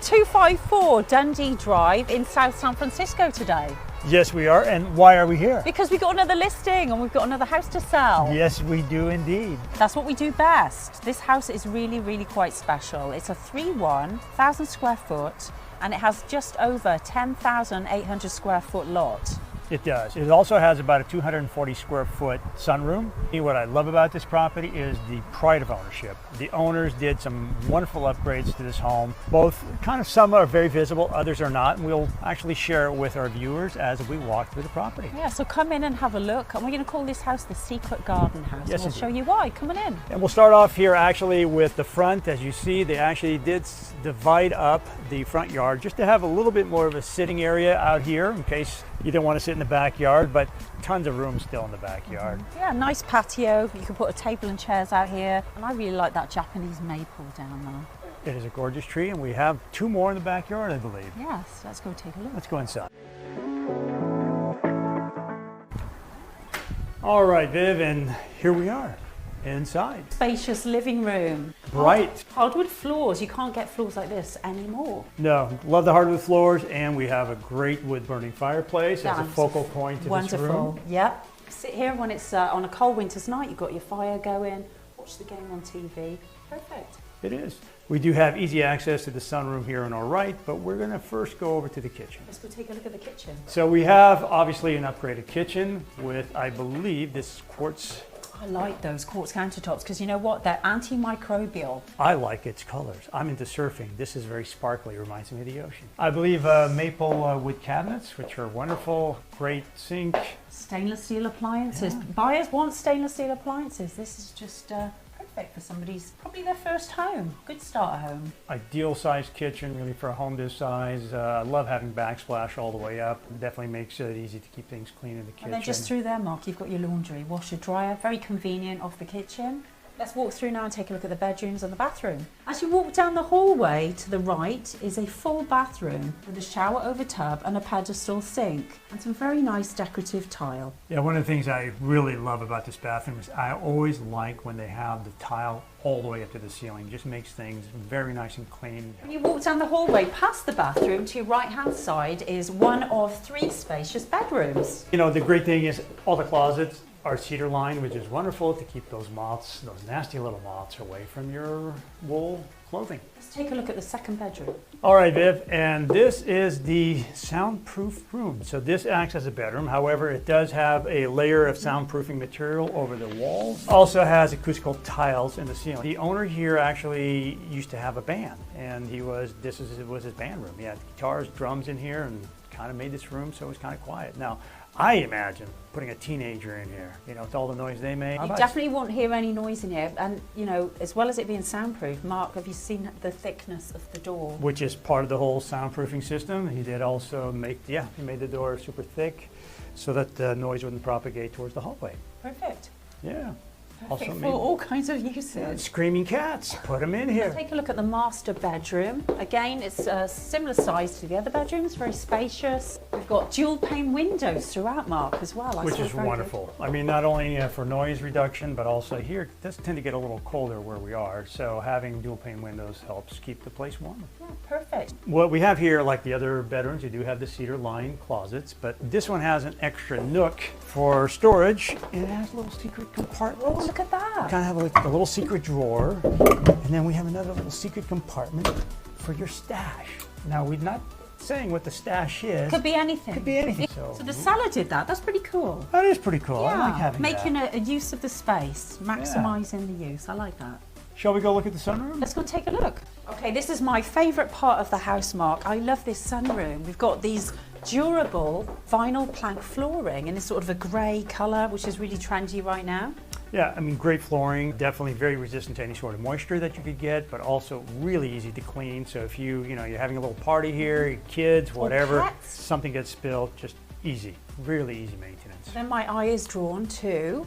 𝗠𝗿𝗃𝗶𝗵 Dundee Drive in South San Francisco today. Yes, we are. And why are we here? Because we've got another listing and we've got another house to sell. Yes, we do indeed. That's what we do best. This house is really, really quite special. It's a 1,000 square foot and it has just over 10,800 square foot lot. It does. It also has about a 240 square foot sunroom. What I love about this property is the pride of ownership. The owners did some wonderful upgrades to this home. Both kind of some are very visible, others are not. And we'll actually share it with our viewers as we walk through the property. Yeah, so come in and have a look. And we're going to call this house the Secret Garden House. Yes, and we'll show you why. Come on in. And we'll start off here actually with the front. As you see, they actually did divide up the front yard just to have a little bit more of a sitting area out here in case you don't want to sit in the backyard, but tons of room still in the backyard. Yeah, nice patio. You can put a table and chairs out here. And I really like that Japanese maple down there. It is a gorgeous tree, and we have two more in the backyard, I believe. Yes, let's go take a look. Let's go inside. All right, Viv, and here we are inside. Spacious living room. Bright. Hardwood floors. You can't get floors like this anymore. No, love the hardwood floors, and we have a great wood burning fireplace as a focal point to this room. Wonderful. Yep. Sit here when it's on a cold winter's night. You've got your fire going. Watch the game on TV. Perfect. It is. We do have easy access to the sunroom here on our right, but we're going to first go over to the kitchen. Let's go take a look at the kitchen. So we have obviously an upgraded kitchen with, I believe, this quartz. I like those quartz countertops because you know what? They're antimicrobial. I like its colors. I'm into surfing. This is very sparkly. Reminds me of the ocean. I believe maple wood cabinets, which are wonderful. Great sink. Stainless steel appliances. Yeah. Buyers want stainless steel appliances. This is just perfect for somebody's, probably their first home. Good starter home. Ideal sized kitchen, really, for a home this size. I love having backsplash all the way up. It definitely makes it easy to keep things clean in the kitchen. And then just through there, Mark, you've got your laundry, washer, dryer. Very convenient off the kitchen. Let's walk through now and take a look at the bedrooms and the bathroom. As you walk down the hallway to the right is a full bathroom with a shower over tub and a pedestal sink and some very nice decorative tile. Yeah, one of the things I really love about this bathroom is I always like when they have the tile all the way up to the ceiling. It just makes things very nice and clean. When you walk down the hallway past the bathroom to your right-hand side is one of 3 spacious bedrooms. You know, the great thing is all the closets are cedar lined, which is wonderful to keep those moths, those nasty little moths, away from your wool clothing. Let's take a look at the second bedroom. All right, Viv, and this is the soundproof room. So this acts as a bedroom. However, it does have a layer of soundproofing material over the walls. Also has acoustical tiles in the ceiling. The owner here actually used to have a band, and this was his band room. He had guitars, drums in here, and kind of made this room so it was kind of quiet. Now, I imagine putting a teenager in here, you know, with all the noise they make. You definitely won't hear any noise in here. And, you know, as well as it being soundproof, Mark, have you seen the thickness of the door? Which is part of the whole soundproofing system. He did also he made the door super thick so that the noise wouldn't propagate towards the hallway. Perfect. Yeah. Perfect for all kinds of uses. Screaming cats, put them in here. Let's take a look at the master bedroom. Again, it's a similar size to the other bedrooms, very spacious. We've got dual pane windows throughout, Mark, as well. Which is wonderful. I mean, not only for noise reduction, but also here, it does tend to get a little colder where we are, so having dual pane windows helps keep the place warmer. Yeah, perfect. What we have here, like the other bedrooms, you do have the cedar lined closets, but this one has an extra nook for storage, and it has little secret compartments. Oh, look at that. Kind of have like a little secret drawer, and then we have another little secret compartment for your stash. Now, we're not saying what the stash is. Could be anything. Could be anything. So the seller did that. That's pretty cool. That is pretty cool. Yeah, I like having making that. a use of the space, maximising the use. I like that. Shall we go look at the sunroom? Let's go take a look. Okay, this is my favourite part of the house, Mark. I love this sunroom. We've got these durable vinyl plank flooring in this sort of a grey colour, which is really trendy right now. Yeah, I mean, great flooring, definitely very resistant to any sort of moisture that you could get, but also really easy to clean. So if you're having a little party here, your kids, whatever, something gets spilled, just easy, really easy maintenance. Then my eye is drawn to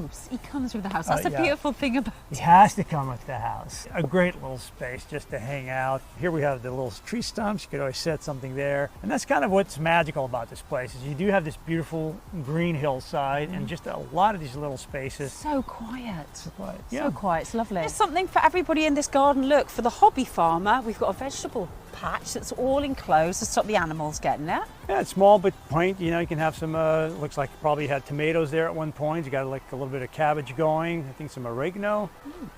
house. He comes with the house. That's the yeah. beautiful thing about He it. has to come with the house. A great little space just to hang out. Here we have the little tree stumps. You could always set something there. And that's kind of what's magical about this place is you do have this beautiful green hillside and just a lot of these little spaces. So quiet. Yeah. So quiet. It's lovely. There's something for everybody in this garden. Look, for the hobby farmer, we've got a vegetable patch that's all enclosed to stop the animals getting it. Yeah, it's small but quaint. You know, you can have some, looks like you probably had tomatoes there at one point. You got like a little bit of cabbage going. I think some oregano.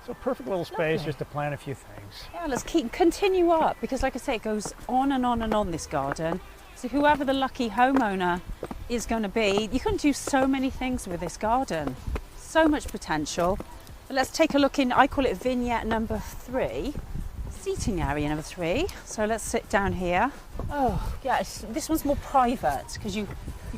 So perfect little space just to plant a few things. Yeah, let's continue up, because like I say, it goes on and on and on, this garden. So whoever the lucky homeowner is going to be, you can do so many things with this garden. So much potential. But let's take a look in, I call it vignette number 3. Seating area number 3. So let's sit down here. Oh yeah, this one's more private because you've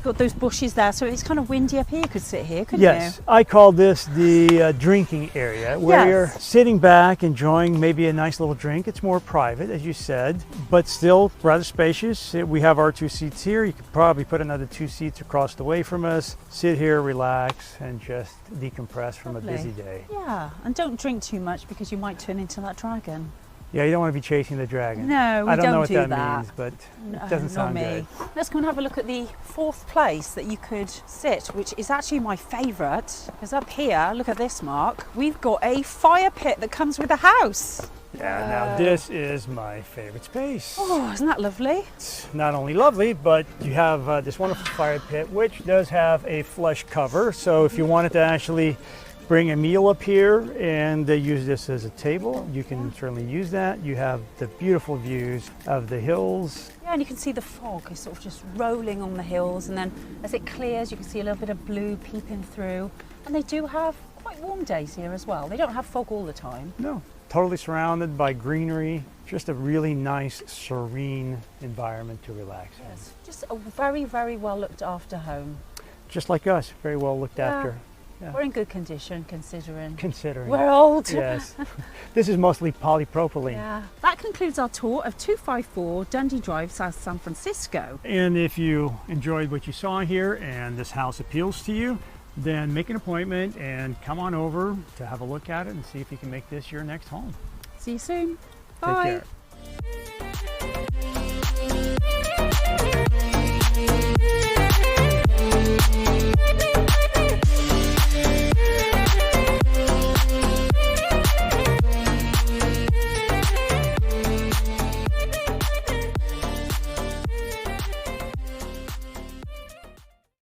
got those bushes there, so it's kind of windy up here. You could sit here, couldn't you? Yes, I call this the drinking area, where you're sitting back enjoying maybe a nice little drink. It's more private, as you said, but still rather spacious. We have our 2 seats here. You could probably put another 2 seats across the way from us. Sit here, relax, and just decompress from a busy day. Yeah, and don't drink too much because you might turn into that dragon. Yeah, you don't want to be chasing the dragon. No, we I don't know don't what do that that means, but it doesn't sound good. Let's go and have a look at the 4th place that you could sit, which is actually my favourite. Because up here, look at this, Mark, we've got a fire pit that comes with a house. Yeah, now this is my favorite space. Oh, isn't that lovely? It's not only lovely, but you have this wonderful fire pit, which does have a flush cover. So if you wanted to actually bring a meal up here and use this as a table, you can certainly use that. You have the beautiful views of the hills. Yeah, and you can see the fog is sort of just rolling on the hills, and then as it clears you can see a little bit of blue peeping through. And they do have quite warm days here as well. They don't have fog all the time. No, totally surrounded by greenery. Just a really nice, serene environment to relax in. Yes, just a very, very well looked after home. Just like us, very well looked after. Yeah. We're in good condition, considering we're old. Yes. This is mostly polypropylene. Yeah. That concludes our tour of 254 Dundee Drive, South San Francisco. And if you enjoyed what you saw here and this house appeals to you, then make an appointment and come on over to have a look at it and see if you can make this your next home. See you soon. Bye. Take care.